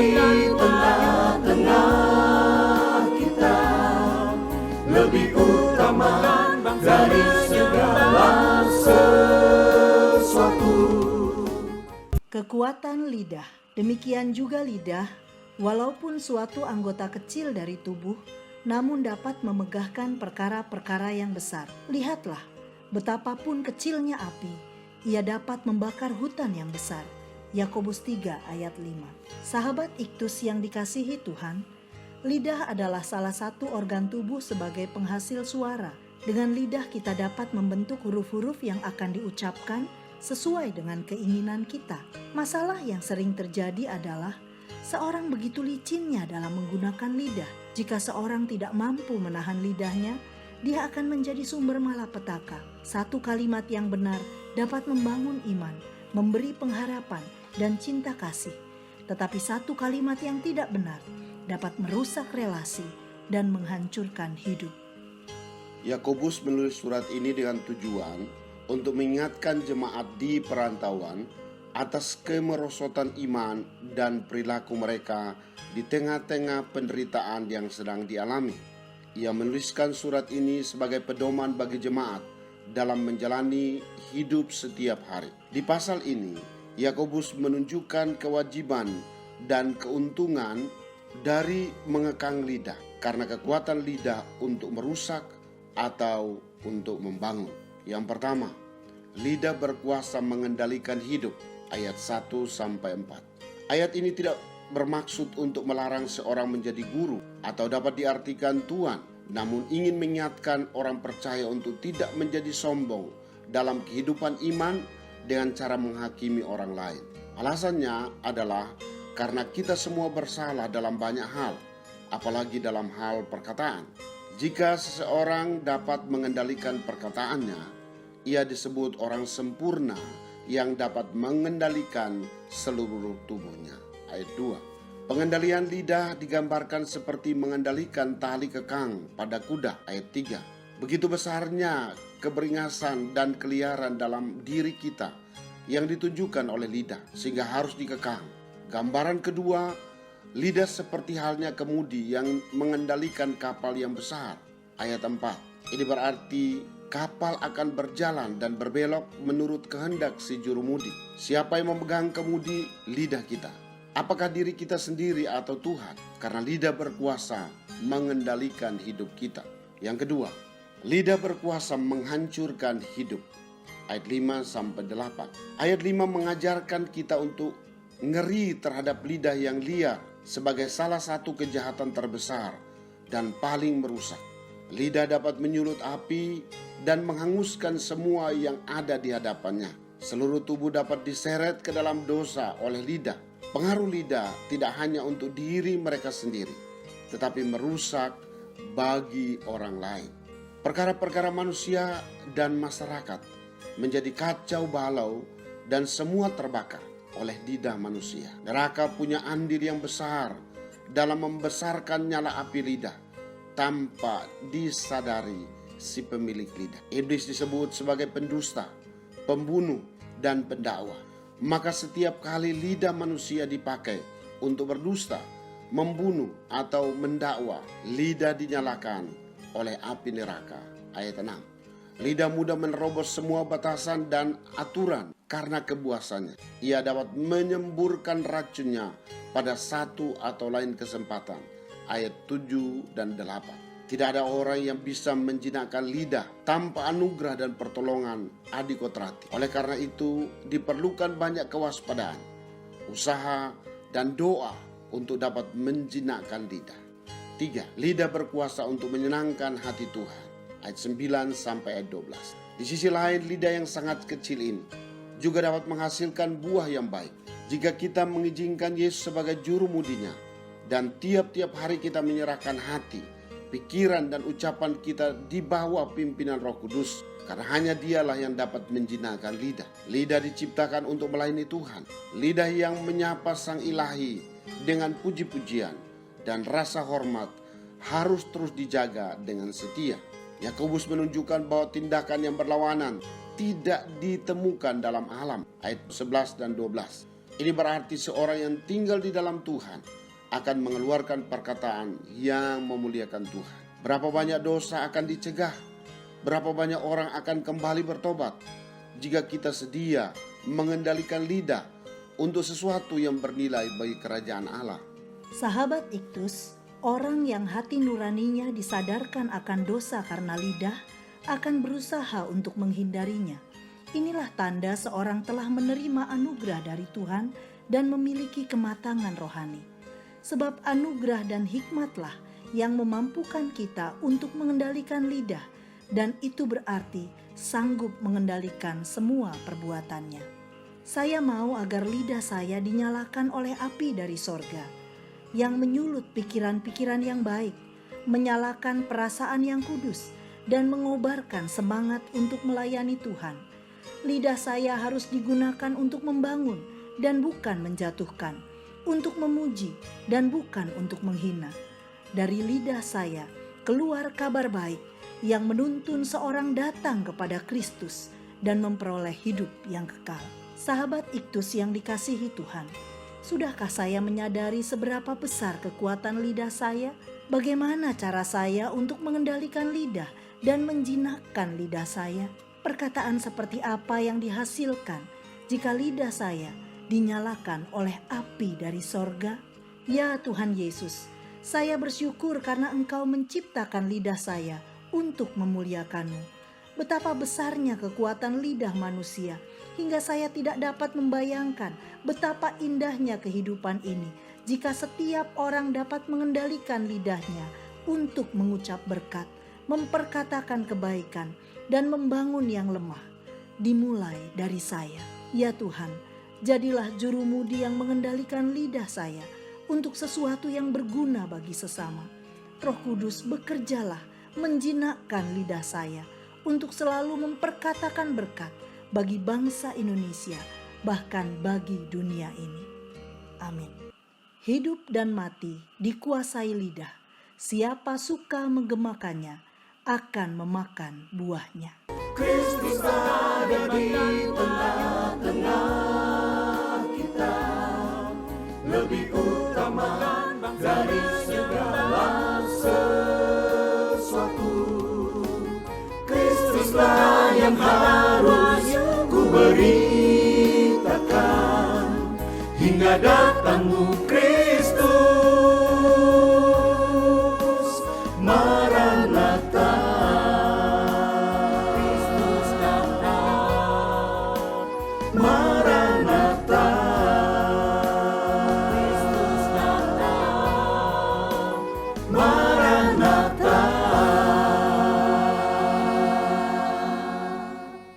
tengah-tengah kita lebih utama dari segala sesuatu. Kekuatan lidah. Demikian juga lidah, walaupun suatu anggota kecil dari tubuh, namun dapat memegahkan perkara-perkara yang besar. Lihatlah, betapapun kecilnya api, ia dapat membakar hutan yang besar. Yakobus 3 ayat 5. Sahabat Iktus yang dikasihi Tuhan, lidah adalah salah satu organ tubuh sebagai penghasil suara. Dengan lidah kita dapat membentuk huruf-huruf yang akan diucapkan sesuai dengan keinginan kita. Masalah yang sering terjadi adalah seorang begitu licinnya dalam menggunakan lidah. Jika seorang tidak mampu menahan lidahnya, dia akan menjadi sumber malapetaka. Satu kalimat yang benar dapat membangun iman, memberi pengharapan dan cinta kasih. Tetapi satu kalimat yang tidak benar dapat merusak relasi dan menghancurkan hidup. Yakobus menulis surat ini dengan tujuan untuk mengingatkan jemaat di perantauan atas kemerosotan iman dan perilaku mereka di tengah-tengah penderitaan yang sedang dialami. Ia menuliskan surat ini sebagai pedoman bagi jemaat dalam menjalani hidup setiap hari. Di pasal ini, Yakobus menunjukkan kewajiban dan keuntungan dari mengekang lidah, karena kekuatan lidah untuk merusak atau untuk membangun. Yang pertama, lidah berkuasa mengendalikan hidup, ayat 1-4. Ayat ini tidak bermaksud untuk melarang seorang menjadi guru atau dapat diartikan tuan, namun ingin mengingatkan orang percaya untuk tidak menjadi sombong dalam kehidupan iman dengan cara menghakimi orang lain. Alasannya adalah karena kita semua bersalah dalam banyak hal, apalagi dalam hal perkataan. Jika seseorang dapat mengendalikan perkataannya, ia disebut orang sempurna yang dapat mengendalikan seluruh tubuhnya. Ayat 2. Pengendalian lidah digambarkan seperti mengendalikan tali kekang pada kuda. Ayat 3. Begitu besarnya keberingasan dan keliaran dalam diri kita yang ditunjukkan oleh lidah, sehingga harus dikekang. Gambaran kedua, lidah seperti halnya kemudi yang mengendalikan kapal yang besar. Ayat 4. Ini berarti kapal akan berjalan dan berbelok menurut kehendak si jurumudi. Siapa yang memegang kemudi? Lidah kita. Apakah diri kita sendiri atau Tuhan? Karena lidah berkuasa mengendalikan hidup kita. Yang kedua, lidah berkuasa menghancurkan hidup. Ayat 5-8. Ayat 5 mengajarkan kita untuk ngeri terhadap lidah yang liar sebagai salah satu kejahatan terbesar dan paling merusak. Lidah dapat menyulut api dan menghanguskan semua yang ada di hadapannya. Seluruh tubuh dapat diseret ke dalam dosa oleh lidah. Pengaruh lidah tidak hanya untuk diri mereka sendiri, tetapi merusak bagi orang lain. Perkara-perkara manusia dan masyarakat menjadi kacau balau dan semua terbakar oleh lidah manusia. Neraka punya andil yang besar dalam membesarkan nyala api lidah tanpa disadari si pemilik lidah. Iblis disebut sebagai pendusta, pembunuh, dan pendakwa. Maka setiap kali lidah manusia dipakai untuk berdusta, membunuh, atau mendakwa, lidah dinyalakan oleh api neraka. Ayat 6. Lidah mudah menerobos semua batasan dan aturan karena kebuasannya. Ia dapat menyemburkan racunnya pada satu atau lain kesempatan. Ayat 7 dan 8. Tidak ada orang yang bisa menjinakkan lidah tanpa anugerah dan pertolongan Adikotrati. Oleh karena itu diperlukan banyak kewaspadaan, usaha, dan doa untuk dapat menjinakkan lidah. 3. Lidah berkuasa untuk menyenangkan hati Tuhan. Ayat 9-12. Di sisi lain, lidah yang sangat kecil ini juga dapat menghasilkan buah yang baik. Jika kita mengizinkan Yesus sebagai jurumudinya dan tiap-tiap hari kita menyerahkan hati, pikiran, dan ucapan kita di bawah pimpinan Roh Kudus, karena hanya Dialah yang dapat menjinakkan lidah. Lidah diciptakan untuk melayani Tuhan. Lidah yang menyapa Sang Ilahi dengan puji-pujian dan rasa hormat harus terus dijaga dengan setia. Yakobus menunjukkan bahwa tindakan yang berlawanan tidak ditemukan dalam alam. Ayat 11 dan 12. Ini berarti seorang yang tinggal di dalam Tuhan akan mengeluarkan perkataan yang memuliakan Tuhan. Berapa banyak dosa akan dicegah, berapa banyak orang akan kembali bertobat jika kita sedia mengendalikan lidah untuk sesuatu yang bernilai bagi kerajaan Allah. Sahabat Iktus, orang yang hati nuraninya disadarkan akan dosa karena lidah akan berusaha untuk menghindarinya. Inilah tanda seorang telah menerima anugerah dari Tuhan dan memiliki kematangan rohani. Sebab anugerah dan hikmatlah yang memampukan kita untuk mengendalikan lidah, dan itu berarti sanggup mengendalikan semua perbuatannya. Saya mau agar lidah saya dinyalakan oleh api dari sorga, yang menyulut pikiran-pikiran yang baik, menyalakan perasaan yang kudus, dan mengobarkan semangat untuk melayani Tuhan. Lidah saya harus digunakan untuk membangun dan bukan menjatuhkan, untuk memuji dan bukan untuk menghina. Dari lidah saya keluar kabar baik yang menuntun seorang datang kepada Kristus dan memperoleh hidup yang kekal. Sahabat Iktus yang dikasihi Tuhan, sudahkah saya menyadari seberapa besar kekuatan lidah saya? Bagaimana cara saya untuk mengendalikan lidah dan menjinakkan lidah saya? Perkataan seperti apa yang dihasilkan jika lidah saya dinyalakan oleh api dari sorga? Ya Tuhan Yesus, saya bersyukur karena Engkau menciptakan lidah saya untuk memuliakan-Mu. Betapa besarnya kekuatan lidah manusia, hingga saya tidak dapat membayangkan betapa indahnya kehidupan ini jika setiap orang dapat mengendalikan lidahnya untuk mengucap berkat, memperkatakan kebaikan, dan membangun yang lemah, dimulai dari saya. Ya Tuhan, jadilah jurumudi yang mengendalikan lidah saya untuk sesuatu yang berguna bagi sesama. Roh Kudus, bekerjalah menjinakkan lidah saya untuk selalu memperkatakan berkat bagi bangsa Indonesia, bahkan bagi dunia ini. Amin. Hidup dan mati dikuasai lidah. Siapa suka menggemakannya akan memakan buahnya. Kristus ada di tengah-tengah kita, lebih utama dari segala sesuatu. Kristuslah yang harus ku beritakan hingga datangmu Kristus.